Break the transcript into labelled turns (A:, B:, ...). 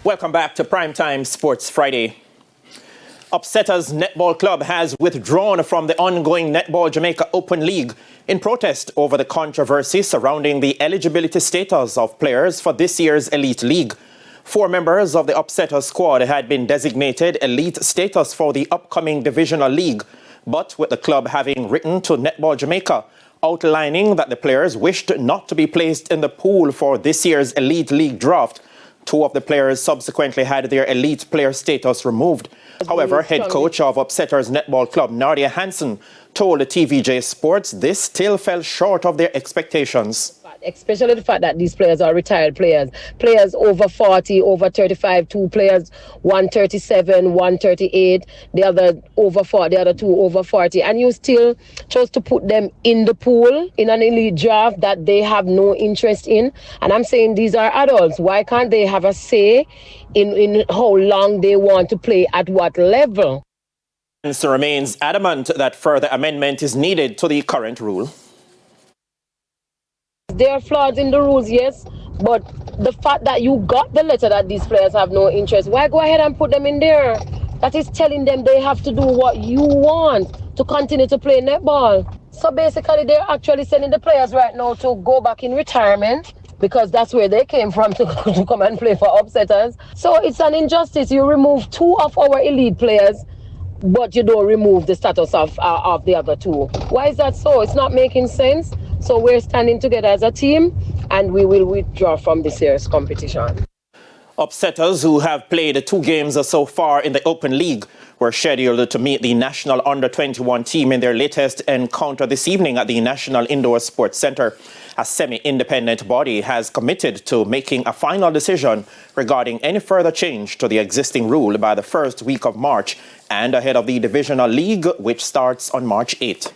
A: Welcome back to Primetime Sports Friday. Upsetters Netball Club has withdrawn from the ongoing Netball Jamaica Open League in protest over the controversy surrounding the eligibility status of players for this year's Elite League. 4 members of the Upsetters squad had been designated elite status for the upcoming Divisional League, but with the club having written to Netball Jamaica outlining that the players wished not to be placed in the pool for this year's Elite League draft, 2 of the players subsequently had their elite player status removed. However, head coach of Upsetters Netball Club, Nadia Hansen, told TVJ Sports this still fell short of their expectations.
B: Especially the fact that these players are retired players. Players over 40, over 35, 2 players, 137, 138, the other over 40, the other 2 over 40. And you still chose to put them in the pool in an elite draft that they have no interest in. And I'm saying these are adults. Why can't they have a say in how long they want to play at what level?
A: Hansen remains adamant that further amendment is needed to the current rule.
B: There are flaws in the rules, yes, but the fact that you got the letter that these players have no interest, why go ahead and put them in there? That is telling them they have to do what you want to continue to play netball. So basically, they're actually sending the players right now to go back in retirement because that's where they came from to come and play for Upsetters. So it's an injustice. You remove 2 of our elite players, but you don't remove the status of the other 2. Why is that so? It's not making sense. So we're standing together as a team and we will withdraw from this year's competition.
A: Upsetters, who have played 2 games so far in the Open League, were scheduled to meet the national under-21 team in their latest encounter this evening at the National Indoor Sports Centre. A semi-independent body has committed to making a final decision regarding any further change to the existing rule by the first week of March and ahead of the Divisional League, which starts on March 8.